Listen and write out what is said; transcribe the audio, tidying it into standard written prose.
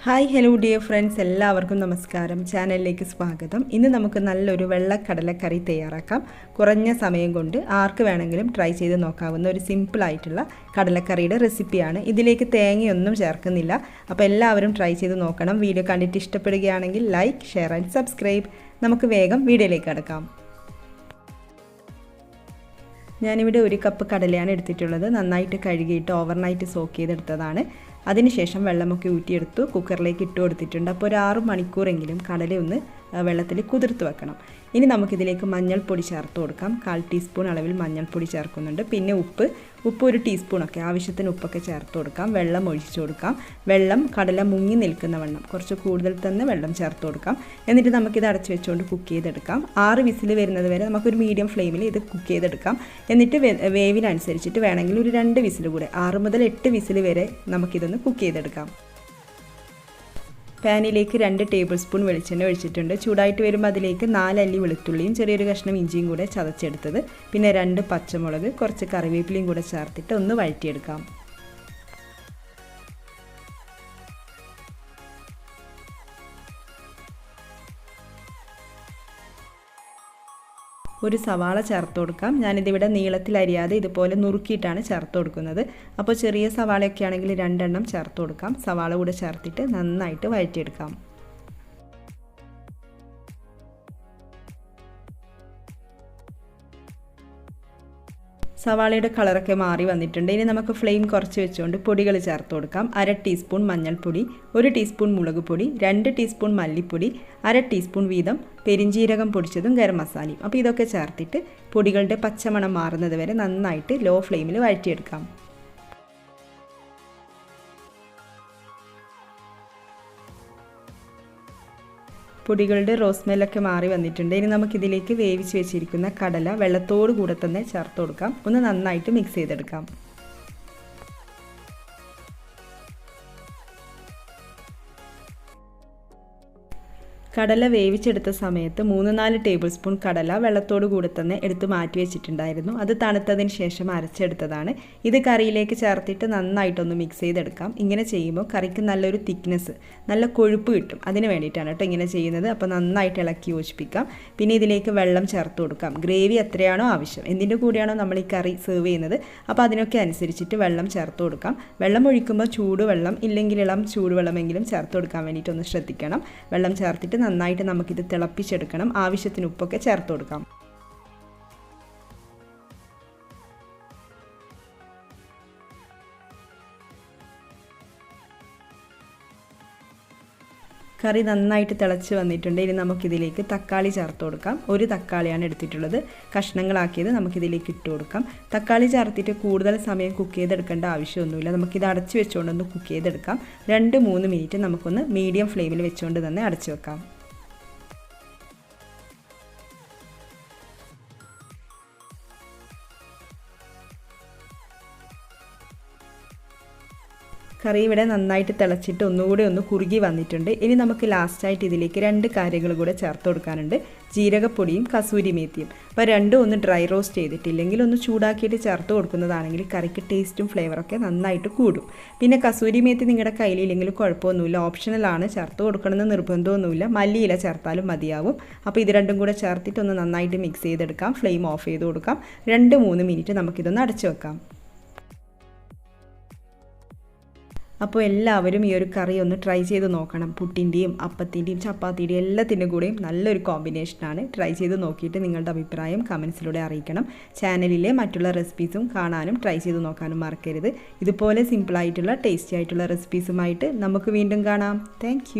Hi, hello dear friends. എല്ലാവർക്കും നമസ്കാരം. ചാനലിലേക്ക് സ്വാഗതം. ഇന്ന് നമുക്ക് നല്ലൊരു വെള്ളക്കടല കറി തയ്യാറാക്കാം. കുറഞ്ഞ സമയം കൊണ്ട് ആർക്ക് വേണമെങ്കിലും ട്രൈ ചെയ്ത് നോക്കാവുന്ന ഒരു സിമ്പിൾ ആയിട്ടുള്ള കടലക്കറിയുടെ റെസിപ്പിയാണ്. ഇതിലേക്ക് തേങ്ങയൊന്നും ചേർക്കുന്നില്ല. അപ്പോൾ എല്ലാവരും ട്രൈ ചെയ്ത് നോക്കണം. വീഡിയോ കണ്ടിട്ട് ഇഷ്ടപ്പെടുകയാണെങ്കിൽ ലൈക്ക്, ഷെയർ ആൻഡ് സബ്സ്ക്രൈബ്. നമുക്ക് വേഗം വീഡിയോയിലേക്ക് കടക്കാം. ഞാനിവിടെ ഒരു കപ്പ് കടലയാണ് എടുത്തിട്ടുള്ളത്. നന്നായിട്ട് കഴുകിയിട്ട് ഓവർനൈറ്റ് സോക്ക് ചെയ്തെടുത്തതാണ്. അതിനുശേഷം വെള്ളമൊക്കെ ഊറ്റിയെടുത്തു കുക്കറിലേക്ക് ഇട്ട് കൊടുത്തിട്ടുണ്ട്. അപ്പോൾ ഒരു 6 മണിക്കൂറെങ്കിലും കടലയൊന്ന് വെള്ളത്തിൽ കുതിർത്ത് വെക്കണം. ഇനി നമുക്കിതിലേക്ക് മഞ്ഞൾപ്പൊടി ചേർത്ത് കൊടുക്കാം. 1/4 ടീസ്പൂൺ അളവിൽ മഞ്ഞൾപ്പൊടി ചേർക്കുന്നുണ്ട്. പിന്നെ ഉപ്പ് 1 ടീസ്പൂണൊക്കെ ആവശ്യത്തിന് ഉപ്പൊക്കെ ചേർത്ത് കൊടുക്കാം. വെള്ളം ഒഴിച്ചു കൊടുക്കാം. വെള്ളം കടല മുങ്ങി നിൽക്കുന്ന വണ്ണം കുറച്ച് കൂടുതൽ തന്നെ വെള്ളം ചേർത്ത് കൊടുക്കാം. എന്നിട്ട് നമുക്കിത് അടച്ചു വെച്ചുകൊണ്ട് കുക്ക് ചെയ്തെടുക്കാം. 6 വിസിൽ വരുന്നത് വരെ നമുക്കൊരു മീഡിയം ഫ്ലെയിമിൽ ഇത് കുക്ക് ചെയ്തെടുക്കാം. എന്നിട്ട് വേവിനനുസരിച്ചിട്ട് വേണമെങ്കിൽ ഒരു 2 വിസിൽ കൂടെ 6 മുതൽ 8 വിസിൽ വരെ നമുക്കിതൊന്ന് കുക്ക് ചെയ്തെടുക്കാം. പാനിലേക്ക് 2 ടേബിൾ സ്പൂൺ വെളിച്ചെണ്ണ ഒഴിച്ചിട്ടുണ്ട്. ചൂടായിട്ട് വരുമ്പോൾ അതിലേക്ക് 4 അല്ലി വെളുത്തുള്ളിയും ചെറിയൊരു കഷ്ണം ഇഞ്ചിയും കൂടെ ചതച്ചെടുത്തത്, പിന്നെ 2 പച്ചമുളക്, കുറച്ച് കറിവേപ്പിലയും കൂടെ ചേർത്തിട്ട് ഒന്ന് വഴറ്റിയെടുക്കാം. ഒരു സവാള ചേർത്ത് കൊടുക്കാം. ഞാനിതിവിടെ നീളത്തിൽ അരിയാതെ ഇതുപോലെ നുറുക്കിയിട്ടാണ് ചേർത്ത് കൊടുക്കുന്നത്. അപ്പോൾ ചെറിയ സവാളയൊക്കെ ആണെങ്കിൽ 2 എണ്ണം ചേർത്ത് കൊടുക്കാം. സവാള കൂടെ ചേർത്തിട്ട് നന്നായിട്ട് വഴറ്റിയെടുക്കാം. സവാളയുടെ കളറൊക്കെ മാറി വന്നിട്ടുണ്ട്. ഇനി നമുക്ക് ഫ്ലെയിം കുറച്ച് വെച്ചുകൊണ്ട് പൊടികൾ ചേർത്ത് കൊടുക്കാം. 1/2 ടീസ്പൂൺ മഞ്ഞൾപ്പൊടി, 1 ടീസ്പൂൺ മുളക് പൊടി, 2 ടീസ്പൂൺ മല്ലിപ്പൊടി, 1/2 ടീസ്പൂൺ വീതം പെരിഞ്ജീരകം പൊടിച്ചതും ഗരം മസാലയും. അപ്പോൾ ഇതൊക്കെ ചേർത്തിട്ട് പൊടികളുടെ പച്ചമണം മാറുന്നത് വരെ നന്നായിട്ട് ലോ ഫ്ലെയിമിൽ വഴറ്റിയെടുക്കാം. പൊടികളുടെ റോസ്മെല്ലൊക്കെ മാറി വന്നിട്ടുണ്ട്. ഇനി നമുക്കിതിലേക്ക് വേവിച്ച് വെച്ചിരിക്കുന്ന കടല വെള്ളത്തോട് കൂടെ തന്നെ ചേർത്ത് കൊടുക്കാം. ഒന്ന് നന്നായിട്ട് മിക്സ് ചെയ്തെടുക്കാം. കടല വേവിച്ചെടുത്ത സമയത്ത് 3-4 ടേബിൾ സ്പൂൺ കടല വെള്ളത്തോട് കൂടെ തന്നെ എടുത്ത് മാറ്റി വെച്ചിട്ടുണ്ടായിരുന്നു. അത് തണുത്തതിന് ശേഷം അരച്ചെടുത്തതാണ്. ഇത് കറിയിലേക്ക് ചേർത്തിട്ട് നന്നായിട്ടൊന്ന് മിക്സ് ചെയ്തെടുക്കാം. ഇങ്ങനെ ചെയ്യുമ്പോൾ കറിക്ക് നല്ലൊരു തിക്നെസ്, നല്ല കൊഴുപ്പ് കിട്ടും. അതിന് വേണ്ടിയിട്ടാണ് കേട്ടോ ഇങ്ങനെ ചെയ്യുന്നത്. അപ്പോൾ നന്നായിട്ട് ഇളക്കി യോജിപ്പിക്കാം. പിന്നെ ഇതിലേക്ക് വെള്ളം ചേർത്ത് കൊടുക്കാം. ഗ്രേവി എത്രയാണോ ആവശ്യം, എന്തിൻ്റെ കൂടെയാണോ നമ്മൾ ഈ കറി സെർവ് ചെയ്യുന്നത്, അപ്പോൾ അതിനൊക്കെ അനുസരിച്ചിട്ട് വെള്ളം ചേർത്ത് കൊടുക്കാം. വെള്ളം ഒഴിക്കുമ്പോൾ ചൂടുവെള്ളം ഇല്ലെങ്കിൽ ഇളം ചൂടുവെള്ളമെങ്കിലും ചേർത്ത് കൊടുക്കാൻ വേണ്ടിയിട്ടൊന്ന് ശ്രദ്ധിക്കണം. വെള്ളം ചേർത്തിട്ട് നന്നായിട്ട് നമുക്കിത് തിളപ്പിച്ചെടുക്കണം. ആവശ്യത്തിന് ഉപ്പൊക്കെ ചേർത്ത് കൊടുക്കാം. കറി നന്നായിട്ട് തിളച്ച് വന്നിട്ടുണ്ട്. ഇനി നമുക്കിതിലേക്ക് തക്കാളി ചേർത്ത് കൊടുക്കാം. 1 തക്കാളിയാണ് എടുത്തിട്ടുള്ളത്. കഷ്ണങ്ങളാക്കിയത് നമുക്കിതിലേക്ക് ഇട്ട് കൊടുക്കാം. തക്കാളി ചേർത്തിട്ട് കൂടുതൽ സമയം കുക്ക് ചെയ്തെടുക്കേണ്ട ആവശ്യമൊന്നുമില്ല. നമുക്കിത് അടച്ചു വെച്ചുകൊണ്ടൊന്ന് കുക്ക് ചെയ്തെടുക്കാം. 2-3 മിനിറ്റ് നമുക്കൊന്ന് മീഡിയം ഫ്ലെയിമിൽ വെച്ചുകൊണ്ട് തന്നെ അടച്ചു വെക്കാം. കറി ഇവിടെ നന്നായിട്ട് തിളച്ചിട്ട് ഒന്നുകൂടി ഒന്ന് കുറുകി വന്നിട്ടുണ്ട്. ഇനി നമുക്ക് ലാസ്റ്റായിട്ട് ഇതിലേക്ക് 2 കാര്യങ്ങൾ കൂടെ ചേർത്ത് കൊടുക്കാനുണ്ട്. ജീരകപ്പൊടിയും കസൂരി മേത്തിയും. അപ്പോൾ രണ്ടും ഒന്ന് ഡ്രൈ റോസ്റ്റ് ചെയ്തിട്ടില്ലെങ്കിൽ ഒന്ന് ചൂടാക്കിയിട്ട് ചേർത്ത് കൊടുക്കുന്നതാണെങ്കിൽ കറിക്ക് ടേസ്റ്റും ഫ്ലേവറൊക്കെ നന്നായിട്ട് കൂടും. പിന്നെ കസൂരി മേത്തി നിങ്ങളുടെ കയ്യിലില്ലെങ്കിലും കുഴപ്പമൊന്നുമില്ല, ഓപ്ഷണലാണ്. ചേർത്ത് കൊടുക്കണമെന്ന് നിർബന്ധമൊന്നുമില്ല. മല്ലിയില ചേർത്താലും മതിയാവും. അപ്പോൾ ഇത് രണ്ടും കൂടെ ചേർത്തിട്ട് ഒന്ന് നന്നായിട്ട് മിക്സ് ചെയ്തെടുക്കാം. ഫ്ലെയിം ഓഫ് ചെയ്ത് കൊടുക്കാം. 2-3 മിനിറ്റ് നമുക്കിതൊന്ന് അടച്ചു വെക്കാം. അപ്പോൾ എല്ലാവരും ഈ ഒരു കറി ഒന്ന് ട്രൈ ചെയ്ത് നോക്കണം. പുട്ടിൻ്റെയും അപ്പത്തിൻ്റെയും ചപ്പാത്തിയുടെയും എല്ലാത്തിൻ്റെയും കൂടെയും നല്ലൊരു കോമ്പിനേഷനാണ്. ട്രൈ ചെയ്ത് നോക്കിയിട്ട് നിങ്ങളുടെ അഭിപ്രായം കമൻസിലൂടെ അറിയിക്കണം. ചാനലിലെ മറ്റുള്ള റെസിപ്പീസും കാണാനും ട്രൈ ചെയ്ത് നോക്കാനും മറക്കരുത്. ഇതുപോലെ സിമ്പിളായിട്ടുള്ള ടേസ്റ്റി ആയിട്ടുള്ള റെസിപ്പീസുമായിട്ട് നമുക്ക് വീണ്ടും കാണാം. താങ്ക്